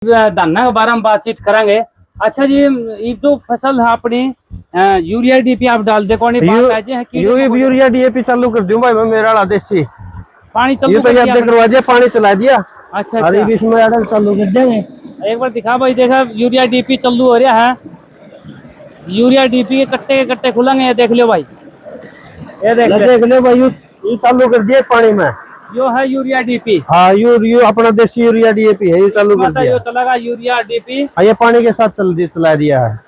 धाना के बारे में बातचीत करेंगे। अच्छा जी, ये जो फसल है अपनी यूरिया डीपी आप डाल दे कौन यूरिया डीएपी चालू कर दूं भाई मैं, मेरा वाला देसी पानी ये तो याद करवा पानी चला दिया। अच्छा अरे इसमें अड़ल चालू कर देंगे। एक बार दिखा भाई, देखा यूरिया डीपी चालू हो रहा है। यूरिया डीपी के कट्टे खुलेंगे, ये देख लो भाई, ये देख लो भाई, ये चालू कर दिए पानी में। यो है यूरिया डीपी। हाँ यू अपना देसी यूरिया डीएपी है, ये चालू कर दिया। यो चलेगा यूरिया डीपी, ये पानी के साथ चला दिया है।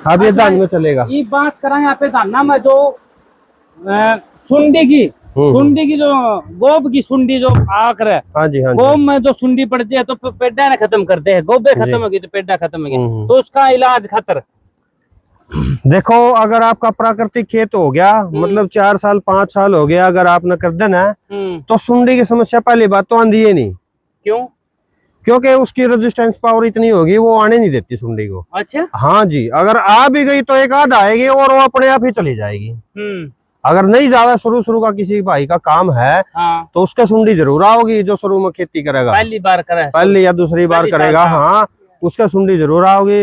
अब ये धान में चलेगा। ये बात करें यहाँ पे धाना में जो सुंडी की जो गोब की सुंडी जो आकर है, हाँ जी, हाँ गोब में जो सुंडी पड़ जाए तो पेड़ा ने खत्म करते हैं। गोबे खत्म होगी तो पेड़ा खत्म होगी, तो उसका इलाज खतर देखो, अगर आपका प्राकृतिक खेत हो गया, मतलब 4 साल 5 साल हो गया, अगर आपने कर देना तो सुंडी की समस्या पहली बात तो आंधी है नहीं। क्यों? क्योंकि उसकी रेजिस्टेंस पावर इतनी होगी, वो आने नहीं देती सुंडी को। अच्छा, हाँ जी, अगर आ भी गई तो एक आध आएगी और वो अपने आप ही चली जाएगी। अगर नहीं ज्यादा शुरू का किसी भाई का काम है, हाँ, तो उसके सुंडी जरूर आओगी। जो शुरू में खेती करेगा, पहली या दूसरी बार करेगा, हाँ, उसका सुंडी जरूर आओगी।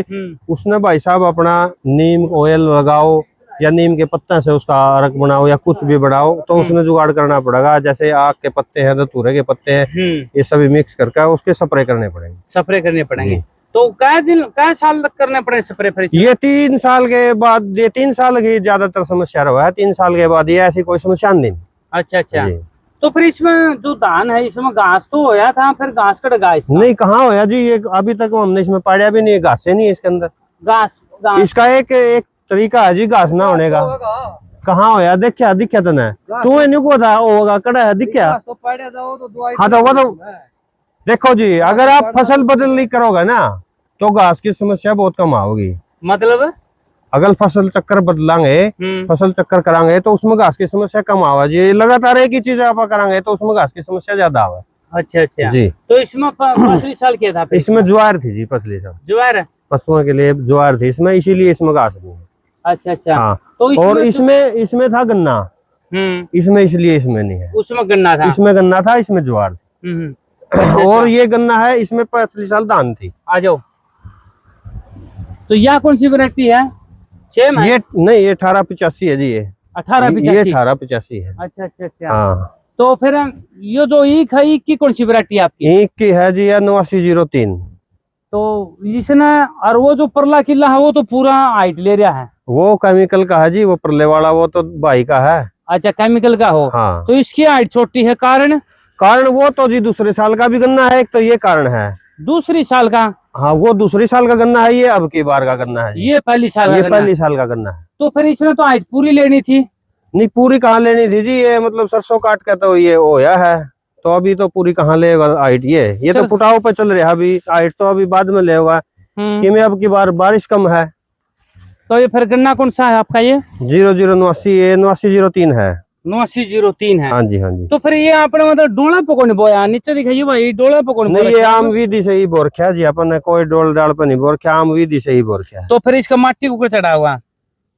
उसने भाई साहब अपना नीम ऑयल लगाओ या नीम के पत्ते से उसका अर्क बनाओ या कुछ भी बनाओ, तो उसने जुगाड़ करना पड़ेगा। जैसे आग के पत्ते हैं, धतूरे के पत्ते हैं, ये सभी मिक्स करके उसके स्प्रे करने पड़ेंगे। तो कै साल तक करने पड़े स्प्रे? फिर ये 3 साल के बाद, ये 3 साल की ज्यादातर समस्या रहा है। 3 साल के बाद ये ऐसी कोई समस्या नहीं। अच्छा, तो फिर इसमें जो धान है, इसमें घास तो होया था, फिर घास कट गया नहीं, कहाँ होया जी, ये अभी तक हमने इसमें पाया भी नहीं है। घास नहीं है इसके अंदर। घास इसका एक तरीका है जी घास ना होने का। कहाँ होया? दिखा तो ना तू को था होगा कड़ा है, दिखा। हाँ तो वो तो देखो जी, अगर आप फसल बदली करोगे ना तो घास की समस्या बहुत कम आओगी। मतलब अगर फसल चक्कर बदलांगे, फसल चक्कर करांगे तो उसमें घास की समस्या कम आवा जी। लगातार एक ही चीज आप करांगे तो उसमें घास की समस्या ज्यादा आवा। अच्छा जी। तो इसमें पिछले साल क्या था? इसमें ज्वार थी जी, पिछले साल ज्वार, पशुओं के लिए ज्वार थी इसमें, इसीलिए इसमें घास नहीं है। अच्छा, हाँ। तो और इसमें था गन्ना, इसमें इसलिए इसमें नहीं है। उसमें गन्ना था, इसमें गन्ना था, इसमें ज्वार थी। और ये गन्ना है, इसमें पिछले साल धान थी। आ जाओ, तो यह कौन सी वैरायटी है? सेम है? ये नहीं, ये 1885 है जी। ये 1885 है। अच्छा। हाँ। तो फिर ये जो ईख है, ईख की कौन सी वैरायटी आपकी? ईख की है जी 8903। तो इसने, और वो जो परला किला है वो तो पूरा हाइट ले रहा है। वो केमिकल का है जी, वो परले वाला वो तो भाई का है। अच्छा, केमिकल का हो। हाँ। तो इसकी हाइट छोटी है, कारण वो तो जी दूसरे साल का भी गन्ना है, एक तो ये कारण है। दूसरी साल का? हाँ, वो दूसरी साल का गन्ना है, ये अब की बार का गन्ना है। ये पहली साल का गन्ना है। तो फिर इसने तो हाइट पूरी लेनी थी। नहीं, पूरी कहाँ लेनी थी जी, ये मतलब सरसों काट के तो ये होया है, तो अभी तो पूरी कहाँ लेगा हाइट। ये तो फुटाव पे चल रहा है अभी, हाइट तो अभी बाद में लेगा क्योंकि अब की बार बारिश कम है। तो ये फिर गन्ना कौन सा है आपका? ये 0089, ये 8903 है। 8903 है। हाँ जी। तो फिर ये आपने मतलब डोला पे कौन बोया? नीचे दिखाइए भाई, डोला पे कौन? नहीं, ये आम विधि से ही बोरख्या जी, अपन ने कोई डोल डाल पे नहीं बोरख्या, आम विधि से ही बोरख्या। तो फिर इसका माटी ऊपर चढ़ा हुआ?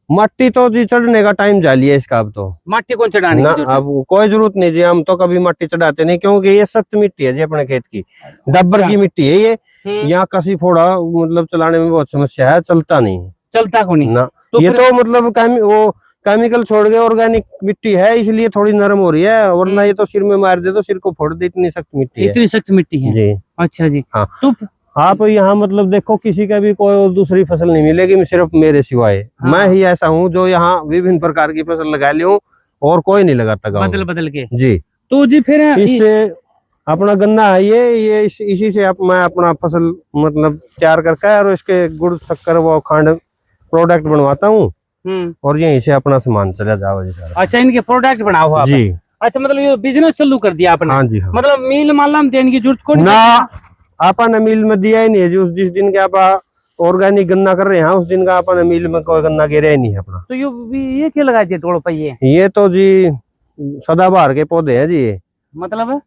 मट्टी तो जी चढ़ने का टाइम जाली है इसका। अब तो माटी कौन चढ़ाने की अब कोई जरूरत नहीं जी, हम तो कभी मट्टी चढ़ाते नहीं, क्योंकि ये सख्त मिट्टी है जी अपने खेत की। डब्बर की मिट्टी है ये, यहाँ कसी फोड़ा मतलब चलाने में बहुत समस्या है, चलता को नहीं ना। तो ये तो मतलब वो केमिकल छोड़ के ऑर्गेनिक मिट्टी है, इसलिए थोड़ी नरम हो रही है, वरना ये तो सिर में मार दे तो सिर को फोड़ दे, इतनी सख्त मिट्टी है जी। अच्छा जी। हाँ, तो आप यहाँ मतलब देखो, किसी का भी कोई और दूसरी फसल नहीं मिलेगी सिर्फ मेरे सिवाय। हाँ। मैं ही ऐसा हूँ जो यहाँ विभिन्न प्रकार की फसल लगा ली हूँ और कोई नहीं लगाता बदल के जी। तो जी फिर इससे अपना गन्ना है ये इसी से मैं अपना फसल मतलब तैयार करके और इसके गुड़ शक्कर वो खंड प्रोडक्ट बनवाता हूँ और यहीं से अपना सामान चला जाओ जी सारा। अच्छा, इनके प्रोडक्ट बनाओ आप जी। अच्छा, मतलब ये बिजनेस चालू कर दिया आपने? हाँ जी। हाँ। मतलब मील मालम देने की जरूरत को ना, आपने मिल में दिया ही नहीं है जी। जिस दिन के आप ऑर्गेनिक गन्ना कर रहे हैं उस दिन का आपने मिल में कोई गन्ना गिरा ही नहीं है अपना। तो ये क्या लगा दिया तोड़ पे? ये तो जी सदाबहार के पौधे हैं जी। मतलब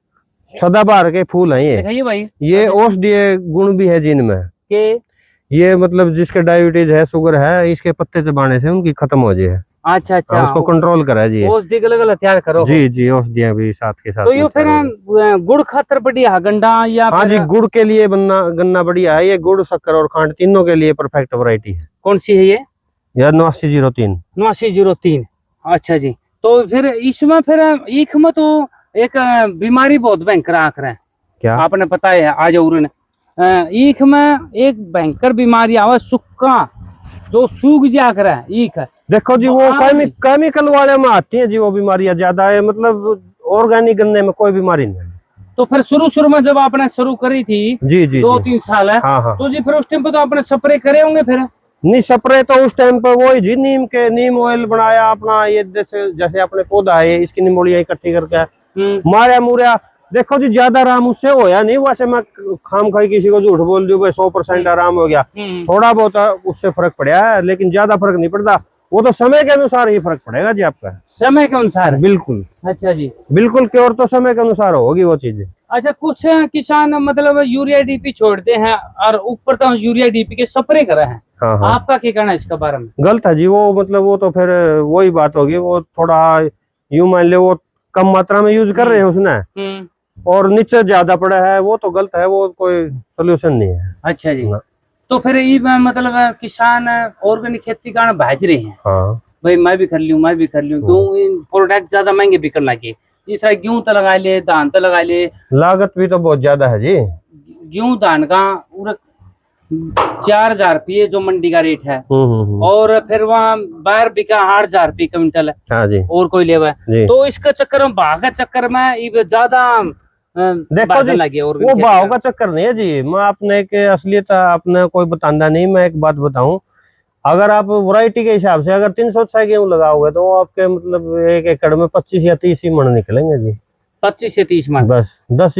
सदाबहार के फूल हैं ये भाई। ये औषधीय गुण भी है जिनमें के, ये मतलब जिसके डायबिटीज है, शुगर है, इसके पत्ते चबाने से उनकी खत्म हो जाए। अच्छा अच्छा, उसको कंट्रोल करा है जी ये। औषधि गलत तैयार करो। जी जी, औषधियाँ भी साथ के साथ तो ये में फिर तैयार है। गुड़ खातर बढ़िया है गंडा या हाँ फिर जी, गुड़ के लिए गन्ना बढ़िया है ये। गुड़, शक्कर और खांड तीनों के लिए परफेक्ट वैरायटी है। कौन सी है ये? यह 8903। 8903। अच्छा जी। तो फिर इसमें फिर ईख में तो एक बीमारी बहुत भयंकर आंक रहा है, क्या? आपने पता है आज और ईख में एक भयंकर बीमारी आवा, सुक्का जो सूख जा कर है ईख। देखो जी, वो केमिकल वाले में आती है जी वो बीमारियां ज्यादा है, मतलब ऑर्गेनिक गन्ने में कोई बीमारी नहीं है। तो फिर शुरू में जब आपने शुरू करी थी जी जी 2-3 साल है, हाँ हाँ। तो जी फिर उस टाइम पे तो आपने स्प्रे करे होंगे फिर? नहीं, स्प्रे तो उस टाइम पर वही जी, नीम ऑयल बनाया अपना, ये जैसे अपने पौधा है इसकी निमोलिया इकट्ठी करके मारा मुरा। देखो जी, ज्यादा आराम उससे होया नहीं, वैसे मैं खाम खाई किसी को झूठ बोल दूं भाई 100% आराम हो गया, थोड़ा बहुत उससे फर्क पड़ा है, लेकिन ज्यादा फर्क नहीं पड़ता। वो तो समय के अनुसार ही फर्क पड़ेगा जी आपका। समय के अनुसार? बिल्कुल। अच्छा जी, बिल्कुल क्योर तो समय के अनुसार होगी वो चीजें। अच्छा, कुछ किसान मतलब यूरिया डीपी छोड़ते हैं और ऊपर तो यूरिया डीपी के स्प्रे करे हैं। हाँ हाँ, आपका क्या कहना है इसके बारे में? गलत है जी वो, मतलब वो तो फिर वही बात होगी, वो थोड़ा यूं मान ले वो कम मात्रा में यूज कर रहे हैं उसने और नीचे ज्यादा पड़ा है, वो तो गलत है, वो कोई सोल्यूशन नहीं है। अच्छा जी। तो फिर ये मतलब किसान ऑर्गेनिक खेती का भाज रहे हैं। हाँ भाई मैं भी कर लूं, मैं भी कर लूं, क्यों इन प्रोडक्ट ज्यादा महंगे बिकन लगे। इस तरह गेहूं तो लगा ले, धान तो लगा ले, लागत भी तो बहुत ज्यादा है जी। गेहूं धान का 4,000 रुपये जो मंडी का रेट है, और फिर वहाँ बाहर बिका 8,000 रुपये क्विंटल है। हाँ जी, और कोई लेवा है तो इसके चक्कर में, भाव के चक्कर में ये ज्यादा देखो जी, लगे। और वो भाव का चक्कर नहीं है जी, मैं आपने के असलियत आपने कोई बतांदा नहीं। मैं एक बात बताऊं, अगर आप वैरायटी के हिसाब से अगर 306 गेहूं लगाओगे तो आपके मतलब 1 एकड़ में 25 या 30 ही मन निकलेंगे जी। 25 से 30 मन? बस 10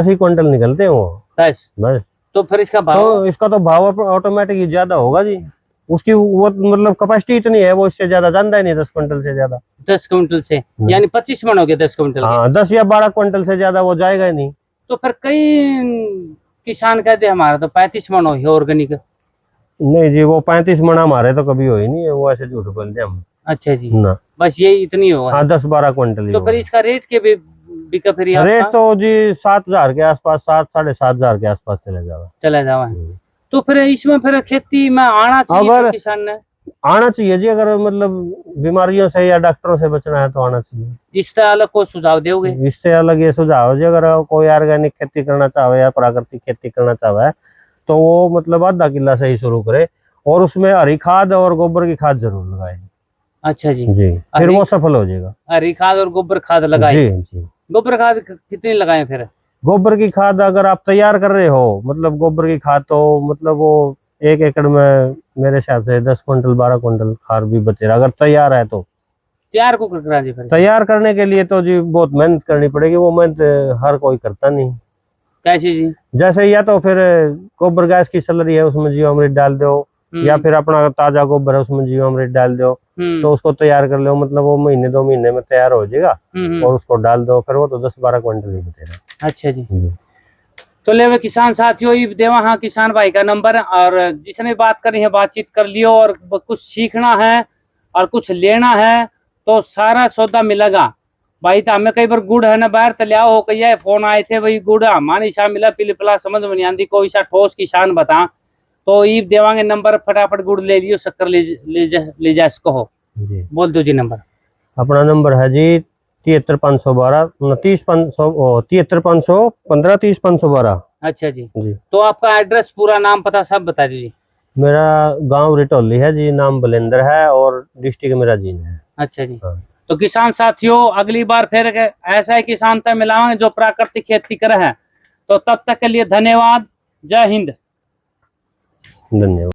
ही क्विंटल निकलते हैं वो। बस बस। तो फिर इसका भाव? तो इसका तो भाव ऑटोमेटिक ही ज्यादा होगा जी। उसकी वो मतलब कैपेसिटी इतनी है, वो इससे ज्यादा जानता ही नहीं 10 क्विंटल से ज्यादा। 10 क्विंटल से यानी 25 मन हो गया 10 क्विंटल। हाँ, 10 या 12 क्विंटल से ज्यादा वो जाएगा ही नहीं। तो फिर कई किसान कहते हैं हमारा तो 35 मन हो ऑर्गेनिक। नहीं जी, वो 35 मन हमारे तो कभी हो ही नहीं है, वो ऐसे झूठ बोलते हम। अच्छा जी ना, बस ये इतनी होगा। हाँ 10-12 क्विंटल। तो फिर इसका रेट के भी बिका फिर रेट तो जी 7,000 के आसपास, 7-7,500 के आसपास चला जावा। तो फिर इसमें फिर खेती में आना चाहिए अगर किसान ने? आना चाहिए जी, अगर मतलब बीमारियों से या डॉक्टरों से बचना है तो आना चाहिए। इससे अलग कोई सुझाव दोगे? इससे अलग ये सुझाव जी, अगर कोई ऑर्गेनिक खेती करना चाहे या प्राकृतिक खेती करना चाहे तो वो मतलब आधा किला से ही शुरू करे और उसमें हरी खाद और गोबर की खाद जरूर लगाए। अच्छा जी जी, फिर वो सफल हो जाएगा। हरी खाद और गोबर खाद लगाए? जी जी। गोबर खाद कितनी लगाए फिर? गोबर की खाद अगर आप तैयार कर रहे हो, मतलब गोबर की खाद तो मतलब वो 1 एकड़ में मेरे हिसाब से 10 क्विंटल 12 क्विंटल खाद भी बचेगा अगर तैयार है तो। तैयार को करा जी? फिर तैयार करने के लिए तो जी बहुत मेहनत करनी पड़ेगी, वो मेहनत हर कोई करता नहीं। कैसे जी? जैसे या तो फिर गोबर गैस की स्लरी है उसमें जीवामृत डाल दो, या फिर अपना ताजा गोबर है उसमें जीवामृत डाल दो, तो उसको तैयार कर लो, मतलब वो 1-2 महीने में तैयार हो जाएगा और उसको डाल दो, फिर वो तो 10-12 क्विंटल ही बचेगा। अच्छा जी। तो ले किसान साथियों, ये देवा हाँ किसान भाई का नंबर, और जिसने बात करनी है बातचीत कर लियो, और कुछ सीखना है और कुछ लेना है तो सारा सौदा मिलेगा भाई। तो हमें कई बार गुड़ है ना बाहर तलियाओ हो कही फोन आए थे भाई, गुड़ हमारे ईशा मिला पिलपला समझ में नहीं आती, कोई सा ठोस किसान बता, तो ये देवांगे नंबर, फटाफट गुड़ ले लियो, शक्कर ले जा इसको हो। बोल दो जी नंबर। अपना नंबर है जी 73-512 73-515 30-512। अच्छा जी। तो आपका एड्रेस पूरा नाम पता सब बता दीजिए। मेरा गांव रिटौली है जी, नाम बलेंद्र है और डिस्ट्रिक्ट मेरा जींद है। अच्छा जी। तो किसान साथियों, अगली बार फिर ऐसा ही किसान तक मिलाएंगे जो प्राकृतिक खेती करे है। तो तब तक के लिए धन्यवाद। जय हिंद। धन्यवाद।